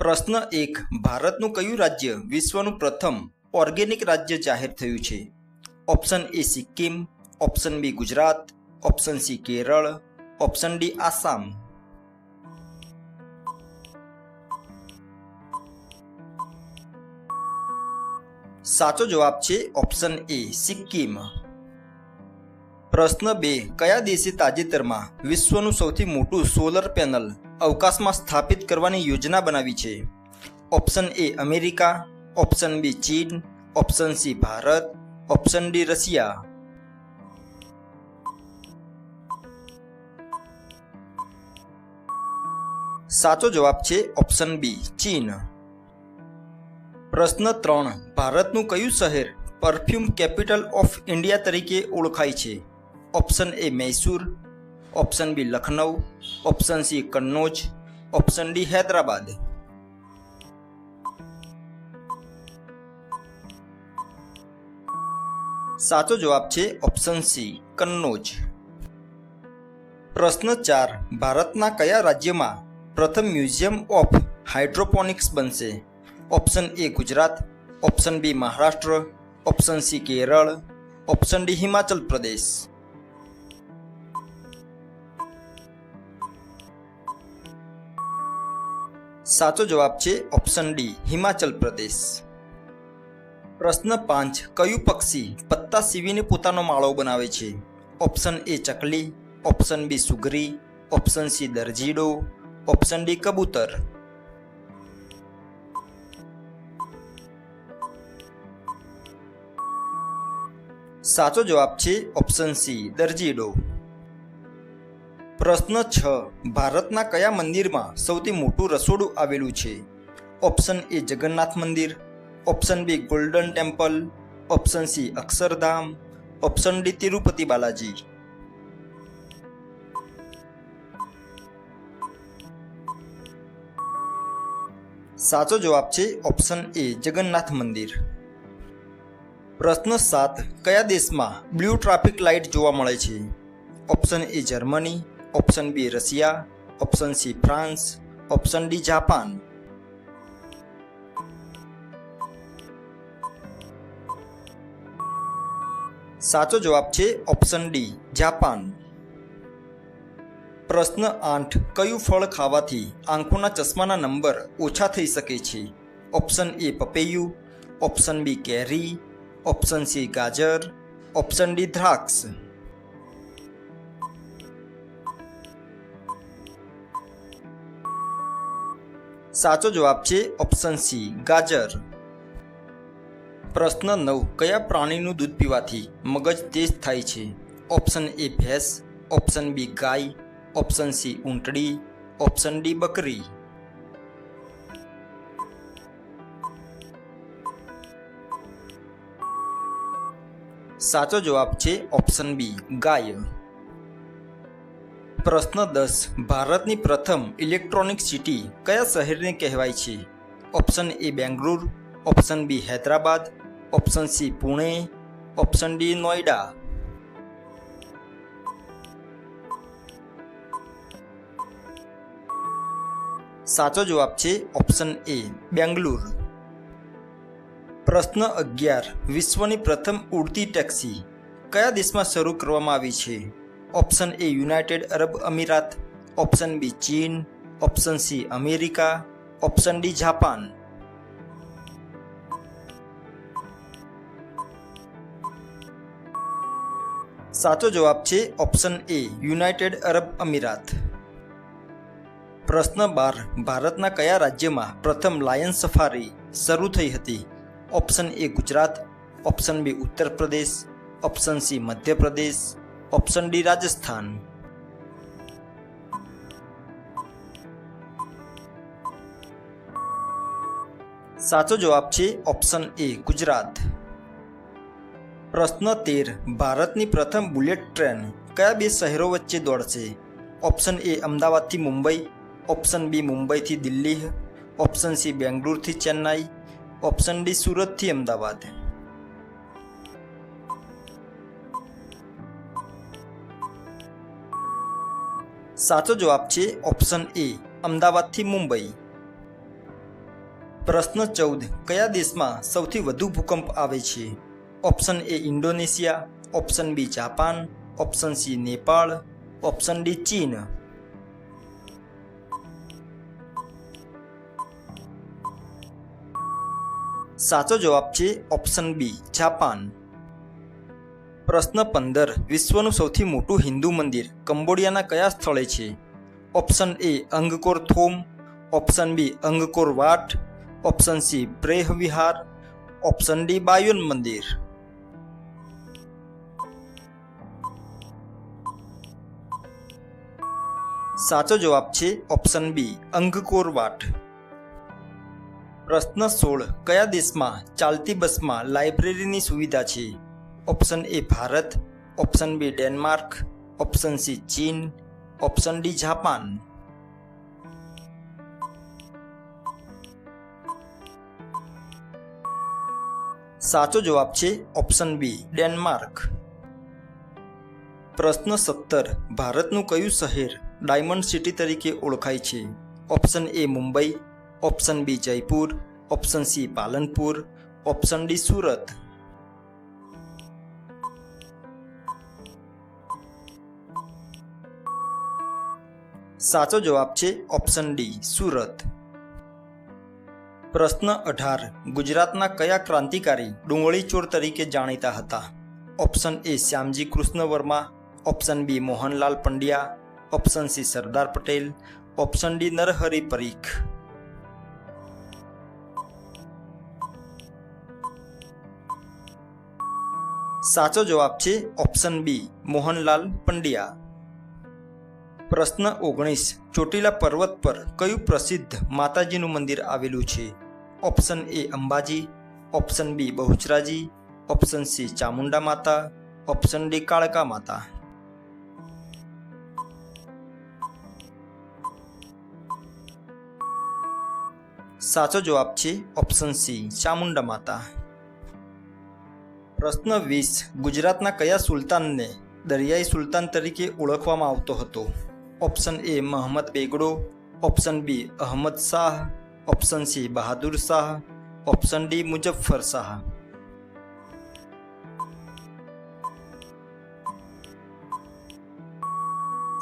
પ્રશ્ન 1. ભારતનું કયું રાજ્ય વિશ્વનું પ્રથમ ઓર્ગેનિક રાજ્ય જાહેર થયું છે? Option A Sikkim, option B Gujarat, option C Kerala, option D Assam. સાચો જવાબ છે ઓપ્શન એ સિક્કિમ. પ્રશ્ન 2. કયા દેશે તાજેતરમાં વિશ્વનું સૌથી મોટું સોલર પેનલ અવકાશમાં સ્થાપિત કરવાની યોજના બનાવી છે? Option A America, option B ચીન, option C Bharat, option D Russia. સાચો જવાબ છે ઓપ્શન બી ચીન. પ્રશ્ન 3. ભારતનું કયું શહેર પરફ્યુમ કેપિટલ ઓફ ઇન્ડિયા તરીકે ઓળખાય છે? Option A Mysore, option B Lucknow, option C Kannauj, option D Hyderabad. સાચો જવાબ છે ઓપ્શન સી કન્નૌજ. પ્રશ્ન 4. ભારતના કયા રાજ્યમાં પ્રથમ મ્યુઝિયમ ઓફ હાઇડ્રોપોનિક્સ બનશે? Option A Gujarat, option B Maharashtra, option C Kerala, option D Himachal Pradesh. સાચો જવાબ છે ઓપ્શન ડી હિમાચલ પ્રદેશ. પ્રશ્ન 5. કયું પક્ષી પત્તા સીવીને પોતાનો માળો બનાવે છે? ઓપ્શન એ ચકલી, ઓપ્શન બી સુગરી, ઓપ્શન સી દરજીડો, ઓપ્શન ડી કબૂતર. સાચો જવાબ છે ઓપ્શન સી દરજીડો. પ્રશ્ન 6. ભારતના કયા મંદિરમાં સૌથી મોટું રસોડું આવેલું છે? ઓપ્શન એ જગન્નાથ મંદિર, option B Golden Temple, option C Akshardham, option D Tirupati Balaji. સાચો જવાબ છે ઓપ્શન એ જગન્નાથ મંદિર. પ્રશ્ન 7. કયા દેશમાં બ્લુ ટ્રાફિક લાઇટ જોવા મળે છે? Option A Germany, option B Russia, option C France, option D Japan. સાચો જવાબ છે ઓપ્શન ડી જાપાન. પ્રશ્ન 8. કયું ફળ ખાવાથી આંખોના ચશ્માના નંબર ઓછા થઈ શકે છે? ઓપ્શન એ પપૈયું, ઓપ્શન બી કેરી, ઓપ્શન સી ગાજર, ઓપ્શન ડી દ્રાક્ષ. સાચો જવાબ છે ઓપ્શન સી ગાજર. પ્રશ્ન 9. કયા પ્રાણીનું દૂધ પીવાથી મગજ તેજ થાય છે? ઓપ્શન એ ભેંસ, ઓપ્શન બી ગાય, ઓપ્શન સી ઊંટડી, ઓપ્શન ડી બકરી. સાચો જવાબ છે ઓપ્શન બી ગાય. પ્રશ્ન 10. ભારતની પ્રથમ ઇલેક્ટ્રોનિક સિટી કયા શહેરને કહેવાય છે? Option A Bengaluru, option B Hyderabad, option C Pune, option D Noida. સાચો જવાબ છે ઓપ્શન એ બેંગલુરુ. પ્રશ્ન 11. વિશ્વની પ્રથમ ઉડતી ટેક્સી કયા દેશમાં શરૂ કરવામાં આવી છે? Option A United Arab Emirates, option B ચીન, option C America, option D Japan. સાચો જવાબ છે ઓપ્શન એ યુનાઇટેડ અરબ અમીરાત. પ્રશ્ન 12. ભારતના કયા રાજ્યમાં પ્રથમ લાયન સફારી શરૂ થઈ હતી? Option A Gujarat, option B Uttar Pradesh, option C Madhya Pradesh, option D Rajasthan. સાચો જવાબ છે ઓપ્શન એ ગુજરાત. પ્રશ્ન 13. ભારતની પ્રથમ બુલેટ ટ્રેન કયા બે શહેરો વચ્ચે દોડશે? ઓપ્શન એ અમદાવાદથી મુંબઈ, ઓપ્શન બી મુંબઈથી દિલ્હી, ઓપ્શન સી બેંગલુરુથી ચેન્નાઈ, ઓપ્શન ડી સુરતથી અમદાવાદ. સાચો જવાબ છે ઓપ્શન એ અમદાવાદથી મુંબઈ. પ્રશ્ન 14 કયા દેશમાં સૌથી વધુ ભૂકંપ આવે છે? Option A Indonesia, option B Japan, option C Nepal, option D ચીન. સાચો જવાબ છે ઓપ્શન બી જાપાન. પ્રશ્ન 15 વિશ્વનું સૌથી મોટું હિન્દુ મંદિર કંબોડિયાના કયા સ્થળે છે? Option A Angkor Thom, option B Angkor Wat, option C Preah Vihear, option D Bayon મંદિર. સાચો જવાબ છે ઓપ્શન બી અંગકોર વાટ. પ્રશ્ન 16 કયા દેશમાં ચાલતી બસમાં લાઇબ્રેરીની સુવિધા છે? Option A Bharat, option B Denmark, option C ચીન, ઓપ્શન ડી જાપાન. સાચો જવાબ છે ઓપ્શન બી ડેનમાર્ક. પ્રશ્ન 17 ભારતનું કયું શહેર ડાયમંડ સિટી તરીકે ઓળખાય છે? Option A Mumbai, option B Jaipur, option C Palanpur, option D Surat. સાચો જવાબ છે ઓપ્શન ડી સુરત. પ્રશ્ન 18 ગુજરાતના કયા ક્રાંતિકારી ડુંગળી ચોર તરીકે જાણીતા હતા? Option A Shyamji Krishna Varma, option B Mohanlal Pandya, option C Sardar Patel, option D Narhari Parikh. સાચો જવાબ છે ઓપ્શન બી મોહનલાલ પંડ્યા. પ્રશ્ન 19 ચોટીલા પર્વત પર કયું પ્રસિદ્ધ માતાજીનું મંદિર આવેલું છે? Option A Ambaji, option B Bahucharaji, option C Chamunda Mata, option D કાળકા માતા. સાચો જવાબ છે ઓપ્શન સી ચામુંડા માતા. પ્રશ્ન 20 ગુજરાતના કયા સુલતાનને દરિયાઈ સુલતાન તરીકે ઓળખવામાં આવતો હતો? Option A Mahmud Begada, option B Ahmad Shah, option C Bahadur Shah, option D Muzaffar Shah.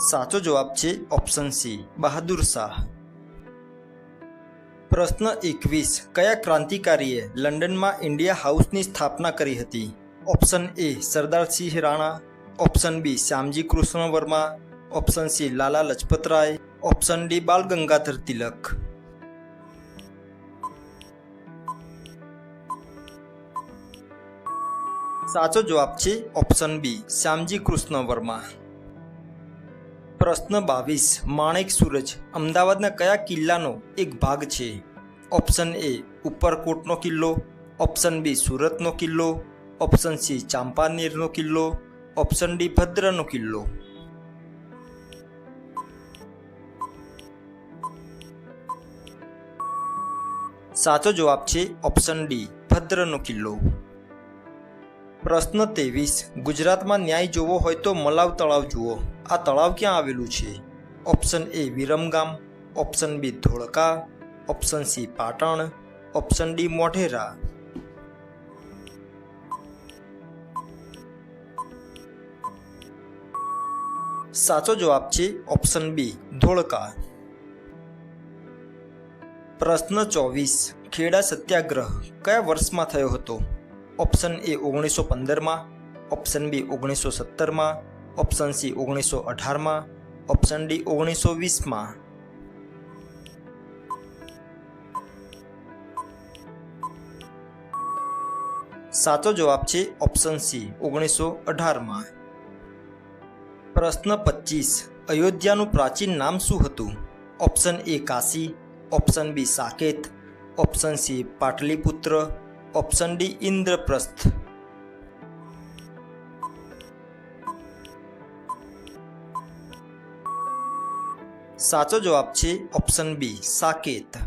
સાચો જવાબ છે ઓપ્શન સી બહાદુર શાહ. પ્રશ્ન 21 કયા ક્રાંતિકારીએ લંડનમાં ઇન્ડિયા હાઉસની સ્થાપના કરી હતી? Option A Sardarsinh Rana, option B Shyamji Krishna Varma, option C Lala Lajpat Rai, option D Bal Gangadhar Tilak. સાચો જવાબ છે ઓપ્શન બી શ્યામજી કૃષ્ણ વર્મા. પ્રશ્ન 22 માણેક સૂરજ અમદાવાદના કયા કિલ્લાનો એક ભાગ છે? ઓપ્શન એ ઉપરકોટનો કિલ્લો, ઓપ્શન બી સુરતનો કિલ્લો, ઓપ્શન સી ચાંપાનેરનો કિલ્લો, ઓપ્શન ડી ભદ્રનો કિલ્લો. સાચો જવાબ છે ઓપ્શન ડી ભદ્રનો કિલ્લો. પ્રશ્ન 23 ગુજરાતમાં ન્યાય જોવો હોય તો મલાવ તળાવ જુઓ. આ તળાવ ક્યાં આવેલું છે? Option A Viramgam, option B Dholka, option C Patan, option D Modhera. સાચો જવાબ છે ઓપ્શન બી ધોળકા. પ્રશ્ન 24 ખેડા સત્યાગ્રહ કયા વર્ષમાં થયો હતો? ઓપ્શન એ 1915માં, ઓપ્શન બી 1917માં, ઓપ્શન સી 1918માં, ઓપ્શન ડી 1920માં. સાચો જવાબ છે ઓપ્શન સી 1918માં. પ્રશ્ન 25 અયોધ્યાનું પ્રાચીન નામ શું હતું? Option A Kashi, option B Saket, option C Pataliputra, option D Indraprastha. સાચો જવાબ છે ઓપ્શન બી સાકેત.